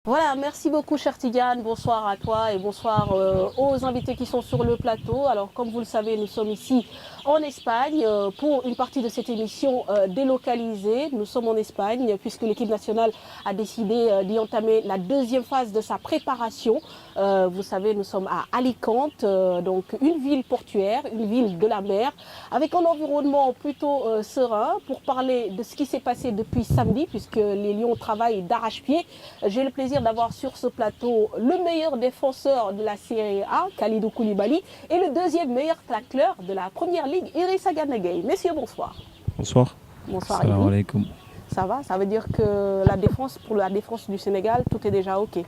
Voilà, merci beaucoup, cher Tidiane. Bonsoir à toi et bonsoir aux invités qui sont sur le plateau. Alors, comme vous le savez, nous sommes ici en Espagne pour une partie de cette émission délocalisée. Nous sommes en Espagne puisque l'équipe nationale a décidé d'y entamer la deuxième phase de sa préparation. Vous savez, nous sommes à Alicante, donc une ville portuaire, une ville de la mer, avec un environnement plutôt serein pour parler de ce qui s'est passé depuis samedi, puisque les Lions travaillent d'arrache-pied. J'ai le plaisir d'avoir sur ce plateau le meilleur défenseur de la Série A, Kalidou Koulibaly, et le deuxième meilleur tacleur de la Première Ligue, Idrissa Gana Gueye. Messieurs, bonsoir. Bonsoir. Bonsoir. Salam alaikum. Ça va? Ça veut dire que la défense, pour la défense du Sénégal, tout est déjà OK.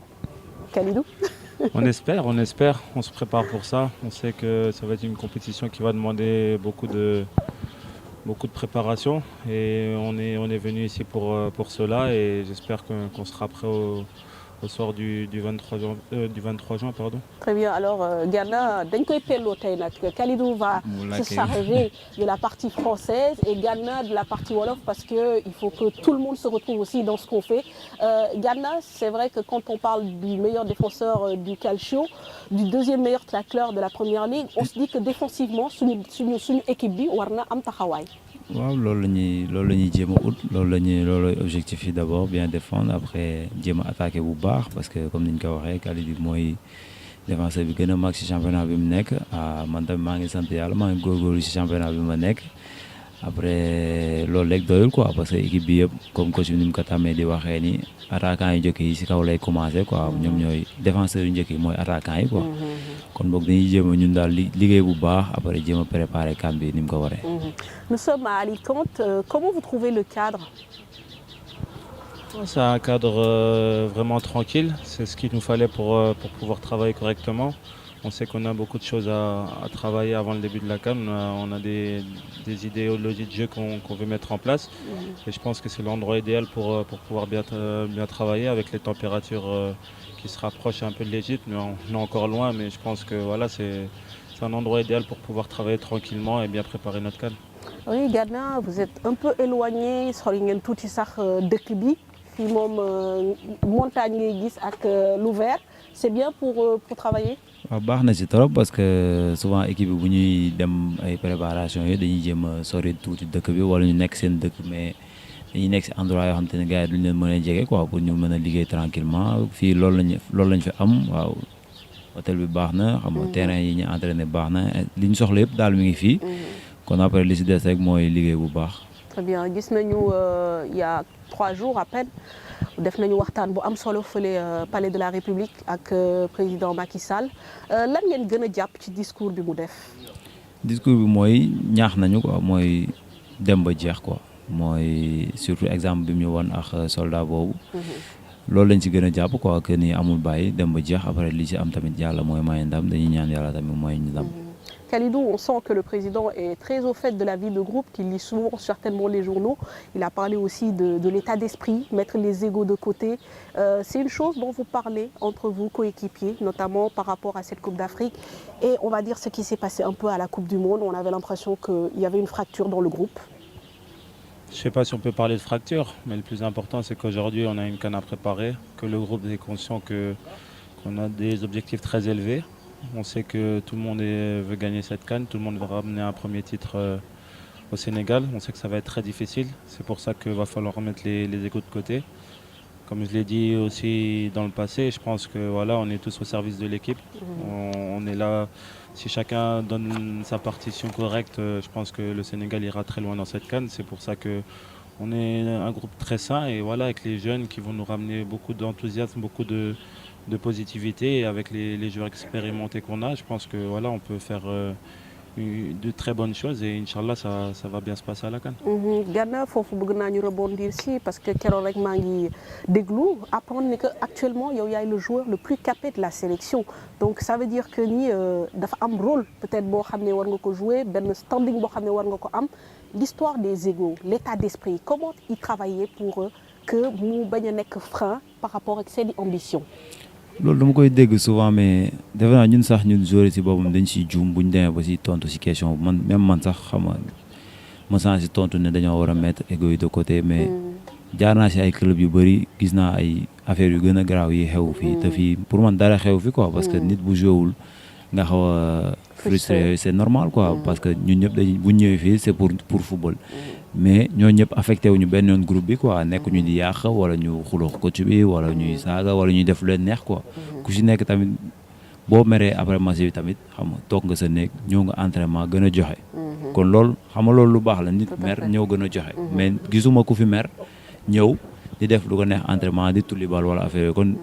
Kalidou? On espère, on se prépare pour ça. On sait que ça va être une compétition qui va demander beaucoup de préparation et on est venu ici pour cela et j'espère qu'on sera prêt au soir du 23 juin. Pardon. Très bien. Alors, Gana, Kalidou va se charger de la partie française et Gana de la partie Wolof parce qu'il faut que tout le monde se retrouve aussi dans ce qu'on fait. Gana, c'est vrai que quand on parle du meilleur défenseur du Calcio, du deuxième meilleur tacleur de la Première Ligue, on se dit que défensivement, suñu équipe bi warna am taxawaay. waaw loolu la ñuy jéem a ut loolu objectif yi d'abord bien défendre après jéem a attaquer bu baax parce que comme niñ ko waxee Kalidou mooy défenseur bi gën a mag ci championnat bi mu nekk man tamit maa ngi sant yàlla maa ngi góorgóorlu ci championnat bi ma nekk après loolu rek doyul quoi parce que équipe bi yëpp comme coach bi ni mu ko tàmmee di waxee ni attaquant yu njëkk yi ci kaw lay commencer quoi ñoom ñooy défenseurs yu njëkk yi mooy attaquant yi quoi kon boog dañuy jéem a ñun daal liggéey bu baax après jéem a préparer camp bi ni mu ko waree. Nous sommes à Alicante. Comment vous trouvez le cadre? C'est un cadre vraiment tranquille. C'est ce qu'il nous fallait pour pouvoir travailler correctement. On sait qu'on a beaucoup de choses à travailler avant le début de la CAN. On a des idéologies de jeu qu'on veut mettre en place. Et je pense que c'est l'endroit idéal pour pouvoir bien travailler avec les températures qui se rapprochent un peu de l'Égypte. Mais on est encore loin, mais je pense que voilà, c'est un endroit idéal pour pouvoir travailler tranquillement et bien préparer notre CAN. Oui, Gana, vous êtes un peu éloigné, sori ngeen tuuti sax dëkk bi fii moom montagne ngay gis ak l'ouvert. C'est bien pour travailler? waaw baax na ci trop parce que souvent équipe bi bu ñuy dem ay préparation yi dañuy jéem a sori tuuti dëkk bi wala ñu nekk seen dëkk mais dañuy nekk ci endroit yoo xam te ne gars yi duñ leen mën a jege quoi pour ñu mën a liggéey tranquillement fii loolu lañ fi am waaw hôtel bi baax na xam nga terrain yi ñu entraîné baax na li ñu soxla yëpp daal mi ngi fii kon après li ci des rek mooy liggéey bu baax. Très bien. Gis nañu il y a 3 jours à peine def nañu waxtaan bu am solo fële palais de la République ak président Macky Sall lan ngeen gën a jàpp ci discours bi mu def. discours bi mooy ñaax nañu quoi mooy dem ba jeex quoi mooy surtout exemple bi mu ñu woon ak soldat boobu. loolu lañ ci gën a jàpp quoi que ni amul bàyyi dem ba jeex après li ci am tamit yàlla mooy may ndam dañuy ñaan yàlla tamit mooy ndam. Kalidou, on sent que le président est très au fait de la vie de groupe, qu'il lit souvent certainement les journaux. Il a parlé aussi de l'état d'esprit, mettre les égos de côté. C'est une chose dont vous parlez entre vous, coéquipiers, notamment par rapport à cette Coupe d'Afrique. Et on va dire ce qui s'est passé un peu à la Coupe du Monde. On avait l'impression qu'il y avait une fracture dans le groupe. Je ne sais pas si on peut parler de fracture, mais le plus important c'est qu'aujourd'hui on a une CAN à préparer, que le groupe est conscient qu'on a des objectifs très élevés. On sait que tout le monde veut gagner cette CAN, tout le monde veut ramener un premier titre au Sénégal. On sait que ça va être très difficile, c'est pour ça qu'il va falloir remettre les égos de côté. Comme je l'ai dit aussi dans le passé, je pense que voilà, on est tous au service de l'équipe. On est là, si chacun donne sa partition correcte, je pense que le Sénégal ira très loin dans cette CAN. C'est pour ça qu'on est un groupe très sain et voilà, avec les jeunes qui vont nous ramener beaucoup d'enthousiasme, beaucoup de positivité et avec les joueurs expérimentés qu'on a, je pense que voilà, on peut faire de très bonnes choses et Inch'Allah ça va bien se passer à la CAN. Gana, foofu bëgg naa ñu rebondir si parce que keroog rek maa ngi déglu apprendre ne que actuellement yow yaay le joueur le plus capé de la sélection. Donc ça veut dire que ni dafa am rôle peut-être boo xam ne war nga ko jouer, benn standing boo xam ne war nga ko am. L'histoire des égos, l'état d'esprit, comment y travailler pour que mu bañ a nekk frein par rapport ak seen ambition. loolu dama koy dégg souvent mais defe naa ñun sax ñun joueurs si boppam dañ siy juum bu ñu demee ba si tontu si question man sax xam nga ma saa si tontu ne dañoo war a mettre égo yi de côté mais jaar naa si ay club yu bëri gis naa ay affaires yu gën a garaaw yi xew fii te fii pour man dara xew fi quoi parce que nit bu jouewul nga xaw a frustré c'est normal quoi parce que ñun ñëpp dañuy bu ñëwee fii c'est pour football mais ñoo ñëpp affecté wuñu benn yoon groupe bi quoi nekkuñu di yàq wala ñu xuloo coach bi wala ñuy saaga wala ñuy def lu leen neex quoi ku si nekk tamit boo meree après match bi tamit xam nga toog nga sa néeg ñëw nga entraînement gën a joxe kon loolu xam nga loolu lu baax la nit mer ñëw gën a joxe mais gisuma ku fi mer ñëw di def lu ko neex entraînement di tulli bal wala affaire yooyu kon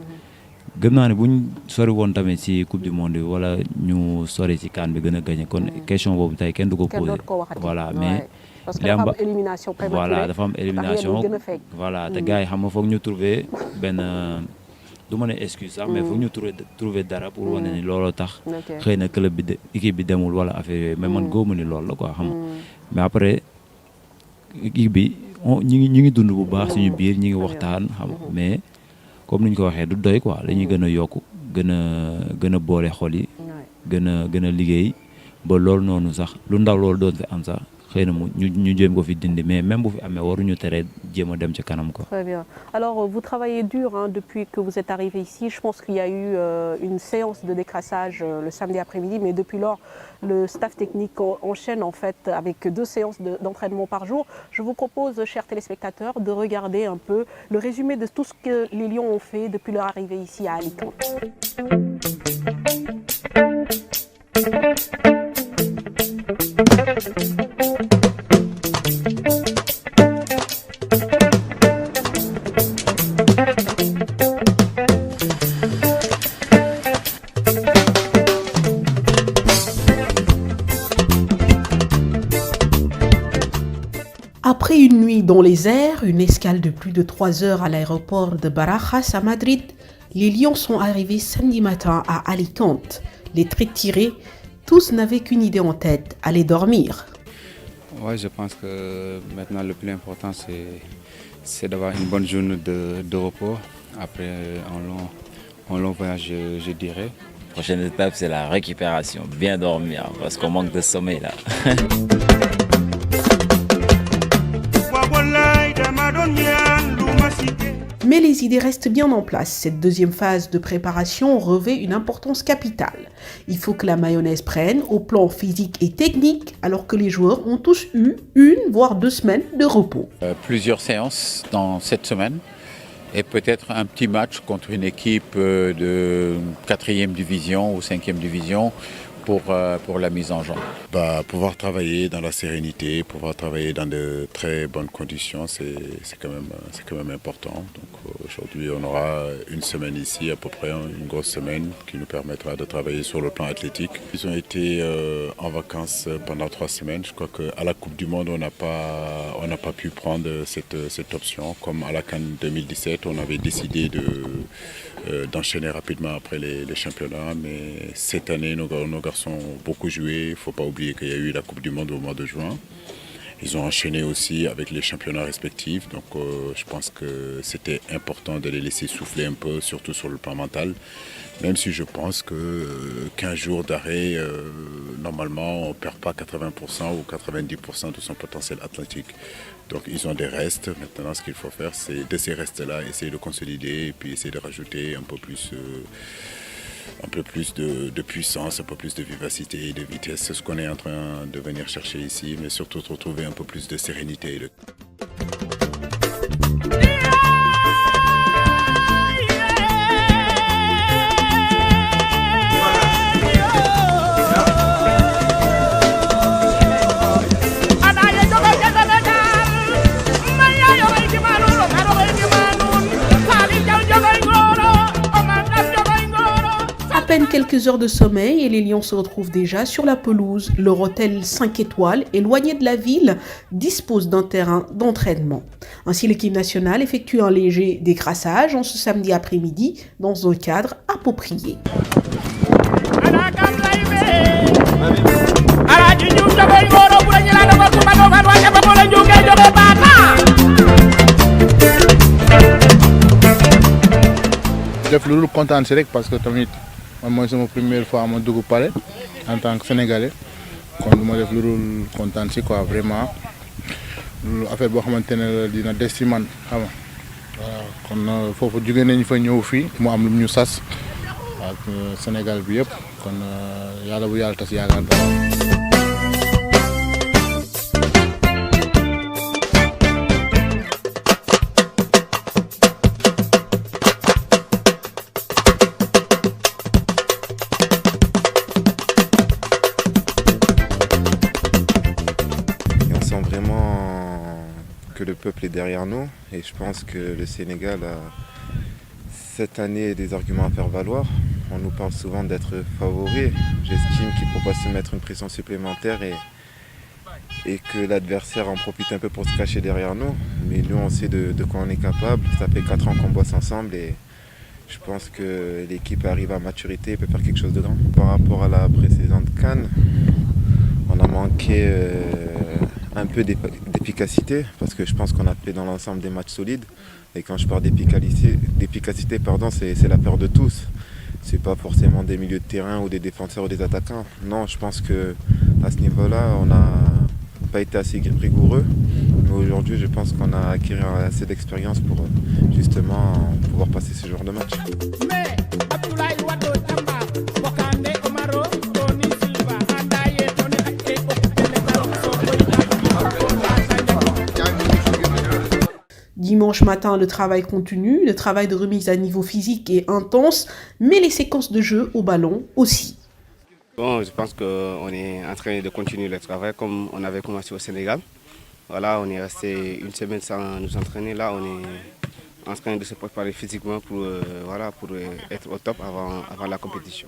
gëm naa ne buñ sori woon tamit ci coupe du monde bi wala ñu sori ci CAN bi gën a gagné kon question boobu tey kenn du ko posé voilà mais parce que dafa am élimination prématurée voilà dafa am élimination voilà te gars yi xam nga foog ñu trouver benn du ma ne excuse sax mais foog ñu trouver dara pour wane ni looloo tax xëy na club bi équipe bi demul wala affaire yooyu mais man góobu ni loolu la quoi xam nga mais après équipe bi ñi ngi dund bu baax suñu biir ñi ngi waxtaan xam nga mais comme ni ñu ko waxee du doy quoi dañuy gën a yokk gën a boole xol yi gën a liggéey ba loolu noonu sax lu ndaw loolu doon fi am sax xëy na ñu jéem ko fi dindi mais même bu fi amee waruñu tere jéem a dem ci kanam quoi. Très bien. Alors vous travaillez dur depuis que vous êtes arrivé ici. Je pense qu'il y a eu une séance de décrassage le samedi après-midi, mais depuis lors le staff technique enchaîne en fait avec 2 séances d'entraînement par jour. Je vous propose, chers téléspectateurs, de regarder un peu le résumé de tout ce que les Lions ont fait depuis leur arrivée ici à Alicante. Après une nuit dans les airs, une escale de plus de 3 heures à l'aéroport de Barajas à Madrid, les Lions sont arrivés samedi matin à Alicante. Les traits tirés, tous n'avaient qu'une idée en tête, aller dormir. Ouais, je pense que maintenant le plus important c'est d'avoir une bonne journée de repos. Après un long voyage, je dirais. La prochaine étape, c'est la récupération, bien dormir, parce qu'on manque de sommeil là. Mais les idées restent bien en place. Cette deuxième phase de préparation revêt une importance capitale. Il faut que la mayonnaise prenne au plan physique et technique, alors que les joueurs ont tous eu 1 voire 2 semaines de repos. Plusieurs séances dans cette semaine et peut-être un petit match contre une équipe de 4e division ou 5e division pour la mise en jambe. Pouvoir travailler dans la sérénité, pouvoir travailler dans de très bonnes conditions, c'est quand même important. Donc aujourd'hui, on aura une semaine ici, à peu près une grosse semaine, qui nous permettra de travailler sur le plan athlétique. Ils ont été en vacances pendant 3 semaines. Je crois qu'à la Coupe du Monde, on n'a pas pu prendre cette option. Comme à la CAN 2017, on avait décidé d'enchaîner rapidement après les championnats. Mais cette année, nos garçons ont beaucoup joué. Il ne faut pas oublier qu'il y a eu la Coupe du Monde au mois de juin. Ils ont enchaîné aussi avec les championnats respectifs. Donc je pense que c'était important de les laisser souffler un peu, surtout sur le plan mental. Même si je pense que 15 jours d'arrêt, normalement, on ne perd pas 80% ou 90% de son potentiel athlétique. Donc ils ont des restes. Maintenant, ce qu'il faut faire, c'est de ces restes-là, essayer de consolider et puis essayer de rajouter un peu plus de puissance, un peu plus de vivacité et de vitesse. C'est ce qu'on est en train de venir chercher ici, mais surtout de retrouver un peu plus de sérénité. Quelques heures de sommeil et les Lions se retrouvent déjà sur la pelouse. Leur hôtel 5 étoiles, éloigné de la ville, dispose d'un terrain d'entraînement. Ainsi, l'équipe nationale effectue un léger décrassage en ce samedi après-midi dans un cadre approprié. Moi, c'est ma première fois à mon palais en tant que Sénégalais. Quand je me def lu dul kontaan si quoi vraiment affaire boo xamante ne dina des ci man xam nga voilà kon foofu jóge nañ fa ñëw fii mu am lu ñu sas ak Sénégal bi yëpp kon yàlla bu yàlla tas yaakaar daal. Que le peuple est derrière nous et je pense que le Sénégal a cette année des arguments à faire valoir. On nous parle souvent d'être favoris. J'estime qu'il ne faut pas se mettre une pression supplémentaire et que l'adversaire en profite un peu pour se cacher derrière nous. Mais nous on sait de quoi on est capable. Ça fait 4 ans qu'on bosse ensemble et je pense que l'équipe arrive à maturité et peut faire quelque chose de grand. Par rapport à la précédente CAN, on a manqué un peu d'efficacité parce que je pense qu'on a fait dans l'ensemble des matchs solides et quand je parle d'efficacité c'est l'affaire de tous. C'est pas forcément des milieux de terrain ou des défenseurs ou des attaquants. Non, je pense que à ce niveau-là on n'a pas été assez rigoureux. Mais aujourd'hui je pense qu'on a acquis assez d'expérience pour justement pouvoir passer ce genre de match. Dimanche matin, le travail continue, le travail de remise à niveau physique est intense, mais les séquences de jeu au ballon aussi. Bon, je pense qu'on est en train de continuer le travail comme on avait commencé au Sénégal. Voilà, on est resté une semaine sans nous entraîner. Là, on est en train de se préparer physiquement pour être au top avant la compétition.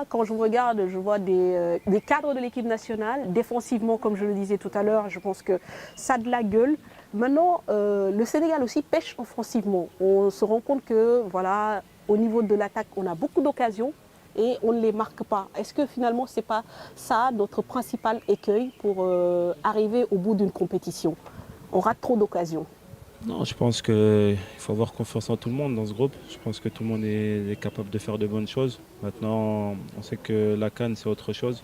Quand je vous regarde, je vois des cadres de l'équipe nationale. Défensivement, comme je le disais tout à l'heure, je pense que ça a de la gueule. Maintenant, le Sénégal aussi pêche offensivement. On se rend compte que, voilà, au niveau de l'attaque, on a beaucoup d'occasions et on ne les marque pas. Est-ce que finalement, ce n'est pas ça notre principal écueil pour arriver au bout d'une compétition? On rate trop d'occasions. Non, je pense qu'il faut avoir confiance en tout le monde dans ce groupe. Je pense que tout le monde est capable de faire de bonnes choses. Maintenant, on sait que la CAN, c'est autre chose.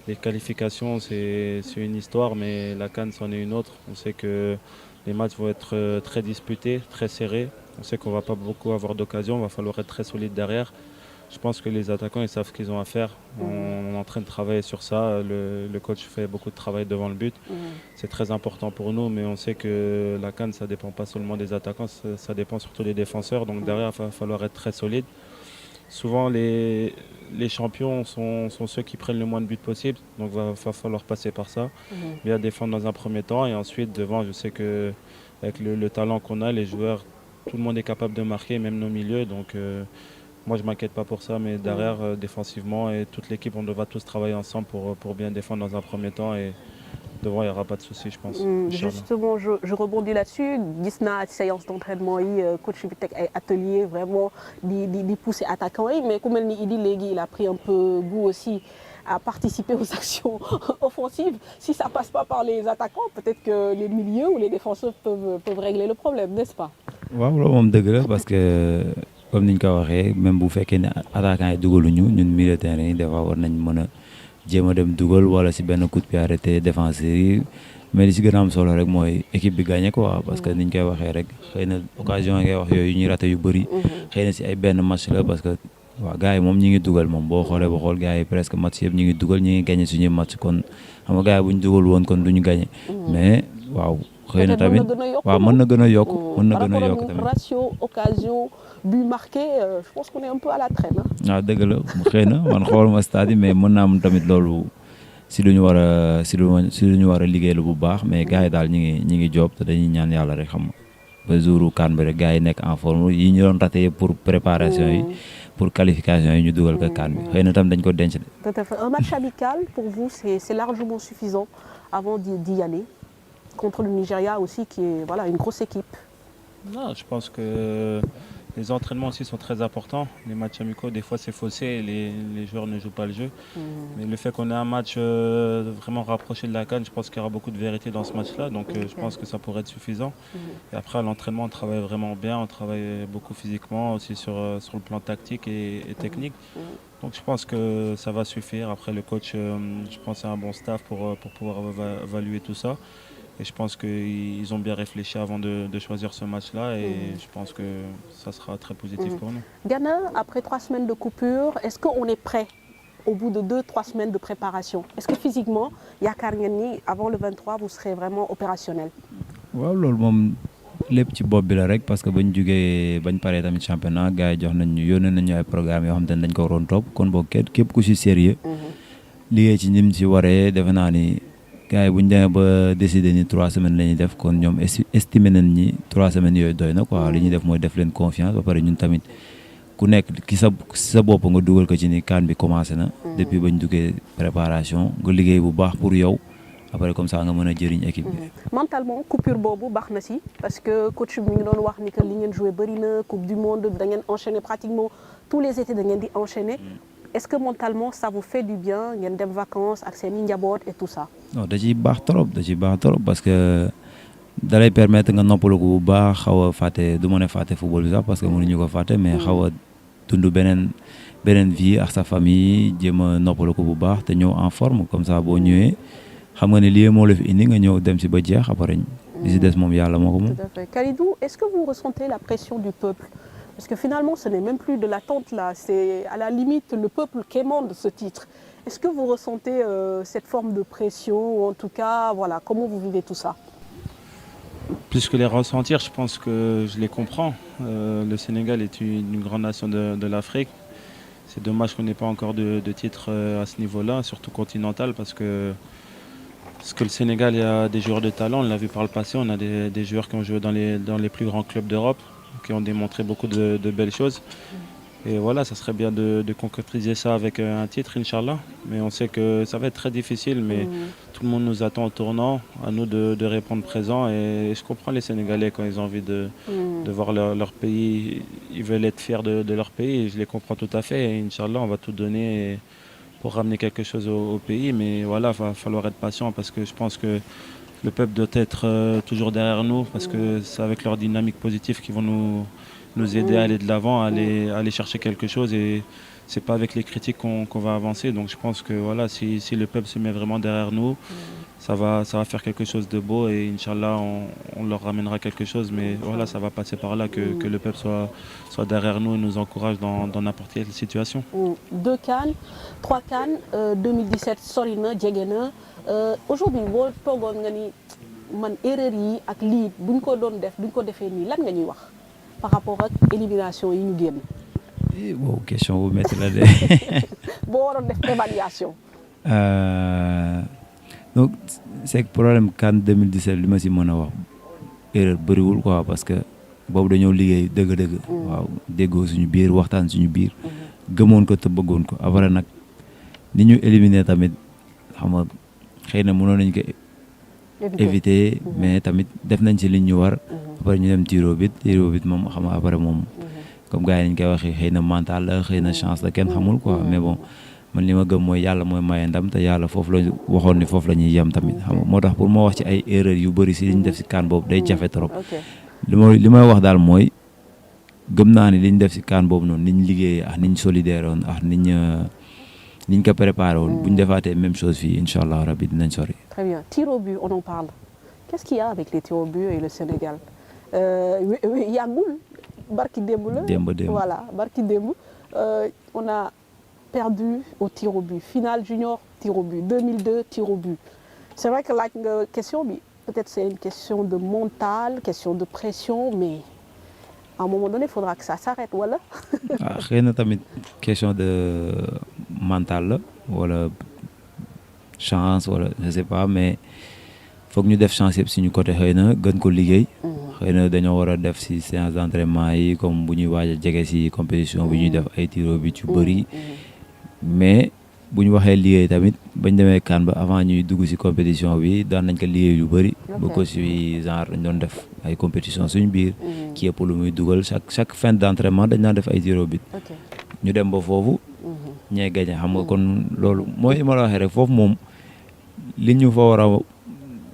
Les qualifications, c'est une histoire, mais la CAN, c'en est une autre. On sait que les matchs vont être très disputés, très serrés. On sait qu'on ne va pas beaucoup avoir d'occasions, il va falloir être très solide derrière. Je pense que les attaquants, ils savent ce qu'ils ont à faire. On est en train de travailler sur ça. Le coach fait beaucoup de travail devant le but. C'est très important pour nous, mais on sait que la CAN, ça ne dépend pas seulement des attaquants, ça dépend surtout des défenseurs. Donc derrière, il va falloir être très solide. souvent les champions sont ceux qui prennent le moins de buts possible, donc il va falloir passer par ça. Bien défendre dans un premier temps et ensuite devant, je sais qu'avec le talent qu'on a, les joueurs, tout le monde est capable de marquer, même nos milieux. Donc moi je ne m'inquiète pas pour ça, mais derrière, défensivement, et toute l'équipe, on devra tous travailler ensemble pour bien défendre dans un premier temps. Et devant, il n'y aura pas de souci, je pense. Justement, je rebondis là-dessus. Gis naa séance d'entraînement yi coach bi teg ay atelier vraiment di pousser attaquant yi, mais ku mel ni Idy léegi il a pris un peu goût aussi à participer aux actions offensives. Si ça passe pas par les attaquants, peut-être que les milieux ou les défenseurs peuvent régler le problème, n'est-ce pas? waaw loolu moom dëgg la parce que comme niñ ko waxee même bu fekkee ne attaquant yi dugaluñu ñun milieu terrain yi des fois war nañ mën a jéem a dem dugal wala si benn coup de pied arrêté défenseurs yi mais li si gën a am solo rek mooy équipe bi gagné quoi parce que niñ koy waxee rek xëy na occasion ngay wax yooyu ñuy raté yu bëri xëy na si ay benn match la parce que waaw gars yi moom ñi ngi dugal moom boo xoolee ba xool gars yi presque match yëpp ñi ngi dugal ñi ngi gagné suñuy match kon xam nga gars yi bu ñu dugal woon kon duñu gagné mais waaw xëy na tamit waaw mën na gën a yokk mën na gën a yokk tamit ratio occasion but marqué je pense qu'on est un peu à la traîne. waaw dëgg la xëy na man xooluma stade yi mais mën naa am tamit loolu si lu ñu war a si lu ñu war a liggéey la bu baax mais gars yi daal ñi ngi job te dañuy ñaan yàlla rek xam ba jouru CAN bi rek gars yi nekk en forme yi ñu doon raté pour préparation yi pour qualification yi ñu dugal ko CAN bi xëy na tam dañ ko denc de. Tout à fait. Un match amical pour vous c'est largement suffisant avant d'y aller contre le Nigeria aussi qui est voilà une grosse équipe. Non, je pense que les entraînements aussi sont très importants. Les matchs amicaux, des fois, c'est faussé et les joueurs ne jouent pas le jeu. Mais le fait qu'on ait un match vraiment rapproché de la CAN, je pense qu'il y aura beaucoup de vérité dans ce match-là. Donc, je pense que ça pourrait être suffisant. Et après, à l'entraînement, on travaille vraiment bien. On travaille beaucoup physiquement, aussi sur le plan tactique et technique. Donc, je pense que ça va suffire. Après, le coach, je pense, c'est un bon staff pour pouvoir évaluer tout ça. Et je pense qu'ils ont bien réfléchi avant de choisir ce match-là et je pense que ça sera très positif pour nous. Ghana, après 3 semaines de coupure, est-ce qu'on est prêt au bout de 2-3 semaines de préparation? Est-ce que physiquement, yaakaar ngeen ni avant le 23, vous serez vraiment opérationnel? waaw loolu moom lépp ci bopp bi la rek parce que bañ paree tamit championnat gars yi jox nañ ñu yónnee nañ ñu ay programme yoo xam te ne dañ ko waroon topp kon boog képp ku si sérieux liggéey ci ñim si waree defe naa ni gars yi bu ñu demee ba décider ni 3 semaines la ñuy def kon ñoom estimé nañ ni 3 semaines yooyu doy na quoi li ñuy def mooy def leen confiance ba pare ñun tamit ku nekk ki sa bopp nga dugal ko ci ni CAN bi commencé na. depuis bañ duggee préparation nga liggéey bu baax pour yow après comme ça nga mën a jëriñ équipe bi. Mentalement coupure boobu baax na si parce que coach bi mi ngi doon wax ni que li ngeen joué bëri na coupe du monde da ngeen enchaîner pratiquement tous les étés da ngeen di enchaîner. Est-ce que mentalement ça vous fait du bien ngeen dem vacances ak seen i njaboot et tout ça? non da ciy baax trop parce que da lay permettre nga noppalu ko bu baax xaw a fàtte du ma ne fàtte football bi sax parce que mënuñu ko fàtte mais xaw a dund beneen vie ak sa famille jéem a noppalu ko bu baax te ñëw en forme comme ça boo ñëwee xam nga ne lii moo la fi indi nga ñëw dem si ba jeex après li si des moom yàlla moo ko moom. Tout à fait. Kalidou, est-ce que vous ressentez la pression du peuple? Parce que finalement, ce n'est même plus de l'attente là, c'est à la limite le peuple qui émane ce titre. Est-ce que vous ressentez cette forme de pression ou en tout cas, voilà, comment vous vivez tout ça? Plus que les ressentir, je pense que je les comprends. Le Sénégal est une grande nation de l'Afrique. C'est dommage qu'on n'ait pas encore de titre à ce niveau-là, surtout continental, parce que le Sénégal, il y a des joueurs de talent, on l'a vu par le passé, on a des joueurs qui ont joué dans les plus grands clubs d'Europe, qui ont démontré beaucoup de belles choses. Et voilà, ça serait bien de concrétiser ça avec un titre, Inch'Allah. Mais on sait que ça va être très difficile, mais tout le monde nous attend au tournant, à nous de répondre présent. Et je comprends les Sénégalais quand ils ont envie de voir leur pays, ils veulent être fiers de leur pays, et je les comprends tout à fait. Et Inch'Allah, on va tout donner pour ramener quelque chose au pays. Mais voilà, il va falloir être patient parce que je pense que le peuple doit être toujours derrière nous parce que c'est avec leur dynamique positive qu'ils vont nous aider à aller de l'avant, à aller chercher quelque chose et c'est pas avec les critiques qu'on va avancer. Donc je pense que voilà, si le peuple se met vraiment derrière nous, ça va faire quelque chose de beau et Inch'Allah on leur ramènera quelque chose. Mais voilà, ça va passer par là que le peuple soit derrière nous et nous encourage dans n'importe quelle situation. 2 CAN, 3 CAN, 2017 sori na jege na aujourd'hui boo toogoon nga ni man erreur yi ak lii buñ ko doon def duñ ko defee nii lan nga ñuy wax par rapport ak élimination yi ñu génn. Bon, question bu métti la de. boo waroon def évaluation. Donc c'est que problème CAN 2017 li ma si mën a wax erreur bëriwul quoi parce que boobu dañoo liggéey dëgg-dëgg. waaw déggoo suñu biir waxtaan suñu biir. gëmoon ko te bëggoon ko après nag ni ñu éliminer tamit xam nga xëy na mënoon nañ ko éviter mais tamit def nañ ci liñ ñu war. après ñu dem tiro bit moom xam nga après moom. comme gars yi nañ koy waxee xëy na mental la xëy na chance la kenn xamul quoi mais bon man li ma gëm mooy yàlla mooy maye ndam te yàlla foofu la waxoon ni foofu la ñuy yem tamit xam nga moo tax pour ma wax ci ay erreur yu bëri si li ñu def si CAN boobu day jafe trop. li may wax daal mooy gëm naa ni li ñu def si CAN boobu noonu niñ liggéeyee ak niñ solidaire woon ak niñ ko préparé woon bu ñu defaatee même chose fii incha allah rabi dinañ sori. Très bien. Tir au but, on en parle. Qu'est-ce qu'il y a avec les tirs au but et le Sénégal? Yagul, Barki Demboula. Voilà, Barki Demboula. On a perdu au tir au but. Finale junior, tir au but. 2002, tir au but. C'est vrai que la question, peut-être c'est une question de mental, question de pression, mais à un moment donné, il faudra que ça s'arrête, voilà. xëy na tamit question de mental la wala chance wala je sais pas mais foog ñu def chance yëpp suñu côté xëy na gën ko liggéey. xëy na dañoo war a def si séance d'entraînement yi comme bu ñuy waaj a jege si compétition bi ñuy def ay tir au but yu bëri mais bu ñu waxee liggéey tamit bañ demee CAN ba avant ñuy dugg si compétition bi daan nañ ko liggéey yu bëri. ba ko si genre dañ doon def ay compétition suñu biir. kii yëpp lu muy dugal chaque fin d'entraînement dañ daan def ay tir au but. ñu dem ba foofu. ñee gañe xam nga kon loolu mooy ma la waxee rek foofu moom li ñu fa war a.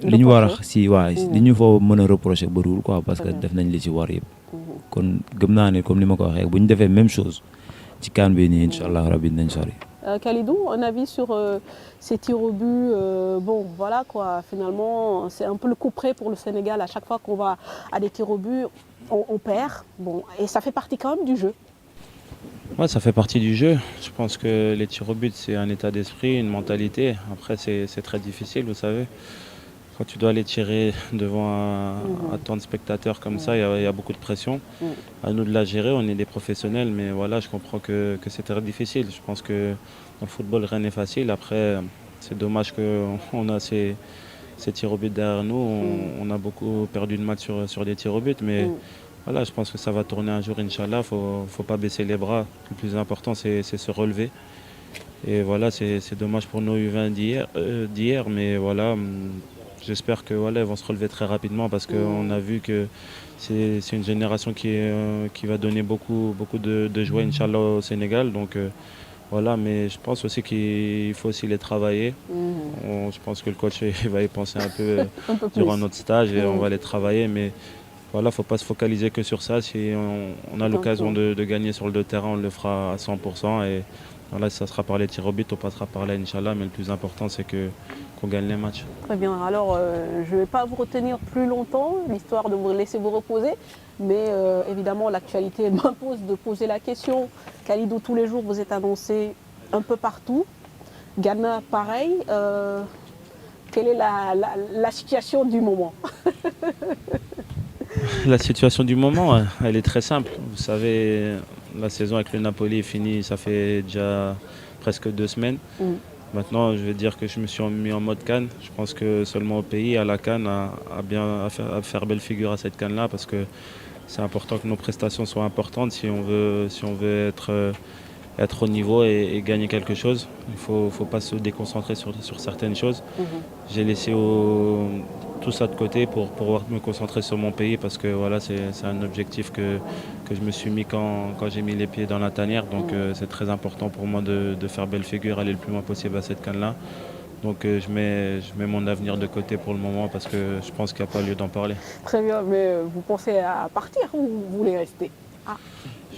li ñu war a si waa li ñu fa mën a reprocher bëriwul quoi parce que def nañ li ci war yëpp. kon gëm naa ne comme ni ma ko waxee bu ñu defee même chose ci CAN bi nii incha allah rabi dinañ sori. Khalidou, un avis sur ces tirs au but bon, voilà quoi, finalement, c'est un peu le coup près pour le Sénégal. À chaque fois qu'on va à des tirs au but, on perd. Bon, et ça fait partie quand même du jeu. Ouais, ça fait partie du jeu. Je pense que les tirs au but, c'est un état d'esprit, une mentalité. Après, c'est très difficile, vous savez. Quand tu dois aller tirer devant un tant de spectateurs comme ça, il y a beaucoup de pression. À nous de la gérer, on est des professionnels, mais voilà, je comprends que c'est très difficile. Je pense que dans le football, rien n'est facile. Après, c'est dommage qu'on a ces tirs au but derrière nous. On a beaucoup perdu de matchs sur des tirs au but, mais voilà, je pense que ça va tourner un jour, Inch'Allah. Faut pas baisser les bras. Le plus important, c'est se relever. Et voilà, c'est dommage pour nos U20 d'hier, mais voilà. J'espère que voilà, ils vont se relever très rapidement parce qu'on a vu que c'est une génération qui va donner beaucoup de joie, Inch'Allah, au Sénégal. Donc voilà, mais je pense aussi qu'il faut aussi les travailler. Je pense que le coach va y penser un peu durant notre stage et on va les travailler. Mais voilà, il ne faut pas se focaliser que sur ça. Si on a l'occasion de gagner sur le terrain, on le fera à 100%. Et voilà, si ça sera par les tirs au but, on passera par là, Inch'Allah. Mais le plus important, c'est qu'on gagne les matchs. Très bien. Alors, je ne vais pas vous retenir plus longtemps, l'histoire de vous laisser vous reposer. Mais évidemment, l'actualité m'impose de poser la question. Khalidou, tous les jours, vous êtes annoncé un peu partout. Ghana, pareil. Quelle est la situation du moment? La situation du moment, elle est très simple. Vous savez, la saison avec le Napoli est finie, ça fait déjà presque 2 semaines. Maintenant, je vais dire que je me suis mis en mode CAN. Je pense que seulement au pays, à la CAN, à faire belle figure à cette CAN-là, parce que c'est important que nos prestations soient importantes si on veut être au niveau et gagner quelque chose. Il ne faut pas se déconcentrer sur certaines choses. J'ai laissé tout ça de côté pour pouvoir me concentrer sur mon pays parce que voilà, c'est un objectif que je me suis mis quand j'ai mis les pieds dans la tanière. Donc c'est très important pour moi de faire belle figure, aller le plus loin possible à cette CAN-là. Donc je mets mon avenir de côté pour le moment parce que je pense qu'il n'y a pas lieu d'en parler. Très bien, mais vous pensez à partir ou vous voulez rester?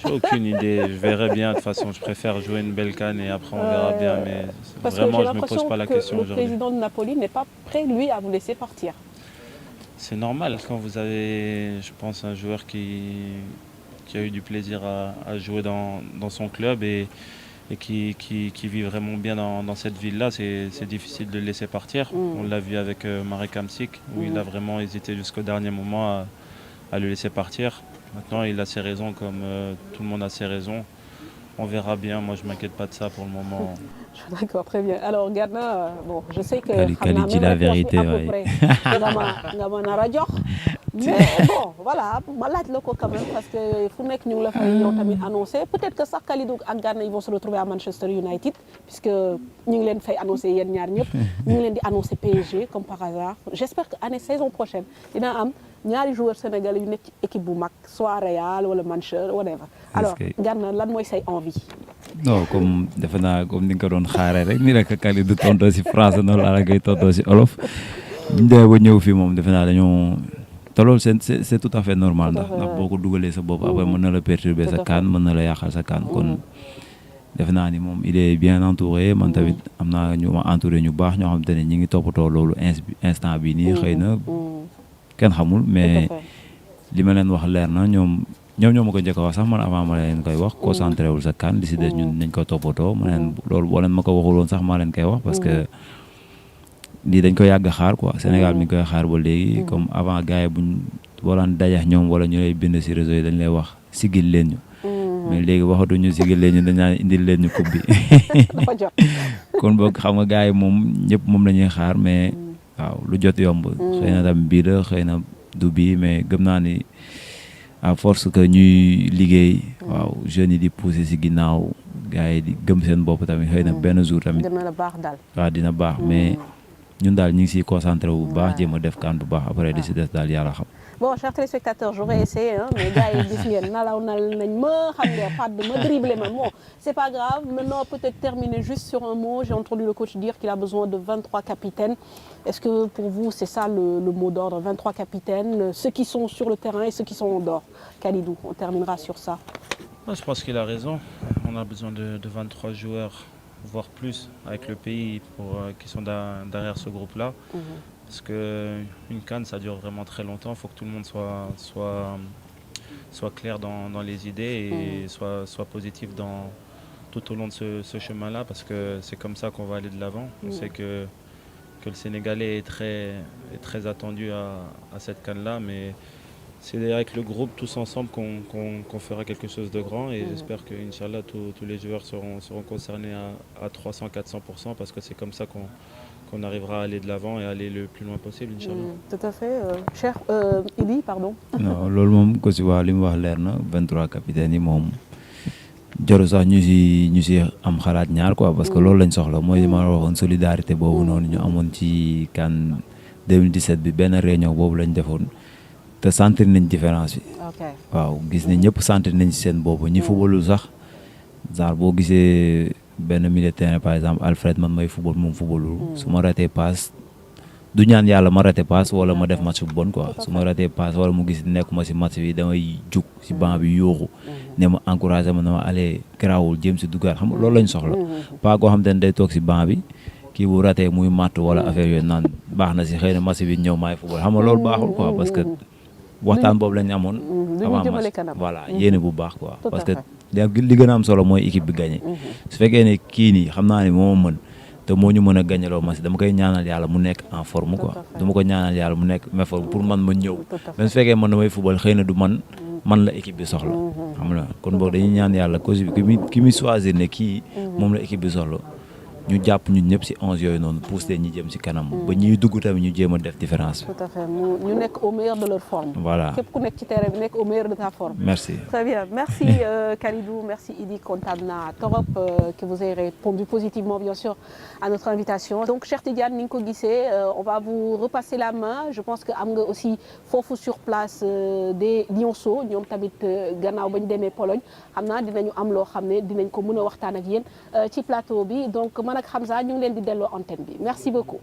J'ai aucune idée, je verrai bien de toute façon. Je préfère jouer une belle CAN et après on verra bien. Mais vraiment, je ne me pose pas la question aujourd'hui. Le président de Napoli n'est pas prêt, lui, à vous laisser partir. C'est normal quand vous avez, je pense, un joueur qui a eu du plaisir à jouer dans son club et qui vit vraiment bien dans cette ville-là. C'est difficile de le laisser partir. On l'a vu avec Marek Hamsik, où il a vraiment hésité jusqu'au dernier moment à le laisser partir. Maintenant, il a ses raisons comme tout le monde a ses raisons. on verra bien. Moi, je m'inquiète pas de ça pour le moment. D'accord, très bien. Alors, Gana, bon, je sais que Kali dit la vérité, ouais. Mais bon, voilà, ma laaj la ko quand même parce que fu nekk ñu ngi la fay yow tamit annoncé peut-être que sax Kalidou ak Gana ils vont se retrouver à Manchester United puisque ñu ngi leen fay annoncé yéen ñaar ñëpp ñu ngi leen di annoncé PSG comme par hasard. J'espère que année saison prochaine dina am ñaari joueurs sénégalais yu nekk ci équipe bu mag soit Real wala Manchester whatever. Alors Gana lan mooy say envie? Non comme defe naa comme ni nga ko doon xaaree rek ni la ko Kalidou tontoo si français noonu la koy tontoo si olof ñu demee ba ñëw fii moom defe naa dañoo te loolu c'est tout à fait normal ndax boo ko dugalee sa bopp après mën na la perturber sa kaan mën na la yàqal sa kaan kon defe naa ni moom il est bien entouré man tamit am naa ñu ma entouré ñu baax ñoo xamante ne ñi ngi toppatoo loolu instant bi nii xëy na kenn xamul mais li ma leen wax leer na ñoom ñoo ma ko njëkk a wax sax man avant ma leen koy wax concentré wul sa kaan li si des ñun nañ ko toppatoo ma leen loolu boo leen ma ko waxul woon sax maa leen koy wax parce que lii dañ ko yàgg xaar quoi Sénégal mi ngi koy xaar ba léegi comme avant gars yi buñ waroon dajax ñoom wala ñu lay bind si réseau yi dañ lay wax sigil leen ñu mais léegi waxatuñu sigil leen ñu dañ naan indil leen ñu coupe bi kon boog xam nga gars yi moom ñëpp moom la ñuy xaar mais waaw lu jot yomb xëy na tam bii la xëy na du bii mais gëm naa ni à force que ñuy liggéey waaw jeunes yi di pousser si ginnaaw gars yi di gëm seen bopp tamit xëy na benn jour tamit waaw dina baax mais ñun daal ñu ngi siy concentré wu bu baax jéem a def kan bu baax après di si des daal yàlla xam. Bon, chers téléspectateurs, j'aurais essayé, hein, mais gars, ils disent ngeen nalaw nañ ma xam nga pas de me dribbler man. Bon, c'est pas grave. Maintenant, peut-être terminer juste sur un mot. J'ai entendu le coach dire qu'il a besoin de 23 capitaines. Est-ce que pour vous, c'est ça le mot d'ordre, 23 capitaines, ceux qui sont sur le terrain et ceux qui sont en dehors? Kalidou, on terminera sur ça. Je pense qu'il a raison. On a besoin de 23 joueurs, voire plus, avec le pays qui sont derrière ce groupe-là. Parce qu'une CAN, ça dure vraiment très longtemps. Il faut que tout le monde soit clair dans les idées et soit positif tout au long de ce chemin-là, parce que c'est comme ça qu'on va aller de l'avant. On sait que le Sénégalais est très attendu à cette CAN-là, mais c'est avec le groupe, tous ensemble, qu'on fera quelque chose de grand. Et j'espère que, Inch'Allah, tous les joueurs seront concernés à 300-400%, parce que c'est comme ça qu'on arrivera à aller de l'avant et aller le plus loin possible, Inch'Allah. Tout à fait. Cher Idi, pardon. Non, loolu moom ko si wax li mu wax leer na 23 capitaines yi moom joru sax ñu si am xalaat ñaar quoi, parce que loolu lañ soxla mooy li ma waxoon solidarité boobu noonu ñu amoon ci CAN 2017 bi benn réunion boobu lañ defoon te sentir nañ différence bi. waaw gis ne ñëpp sentir nañ si seen boobu ñi footballul sax genre boo gisee benn milieu de terrain par exemple Alfred man may football moom footballul su ma ratee passe du ñaan yàlla ma raté passe wala ma def match bu bon quoi su ma raté passe wala mu gis nekkuma si match bi damay jug si banc bi yooxu ne ma encouragé ma ne ma allez garaawul jéem si duggaat xam nga loolu lañ soxla pas koo xam te ne day toog si banc bi kii bu raté muy matt wala affaire yooyu naan baax na si xëy na match bi ñëw maay football xam nga loolu baaxul quoi parce que waxtaan boobu lañ amoon avant match voilà yéene bu baax quoi parce que li gën a am solo mooy équipe bi gagné su fekkee ne kii nii xam naa ne moo mën te moo ñu mën a gagné loo match dama koy ñaanal yàlla mu nekk en forme quoi dama ko ñaanal yàlla mu nekk en forme pour man ma ñëw même su fekkee man damay football xëy na du man la équipe bi soxla xam nga kon boog dañuy ñaan yàlla cause bi ki muy choisir ne kii moom la équipe bi soxla ñu jàpp ñun ñëpp si 11 yooyu noonu pousse leen ñi jëm si kanam ba ñuy dugg tamit ñu jéem a def différence bi. Tout à fait ñu nekk au meilleur de leur forme. Voilà képp ku nekk ci terrain bi nekk au meilleur de ta forme. Merci. Très bien merci Kalidou, merci Idi, kontaan naa trop que vous ayez répondu positivement bien sûr à notre invitation. Donc Cheikh Tidiane ni nga ko gisee on va vous repasser la main. Je pense que am nga aussi foofu sur place des Lionceaux ñoom tamit gannaaw ba ñu demee Pologne xam naa dinañu am loo xam ne dinañ ko mën a waxtaan ak yéen ci plateau bi donc man ak Hamza ñu ngi leen di delloo antenne bi merci beaucoup.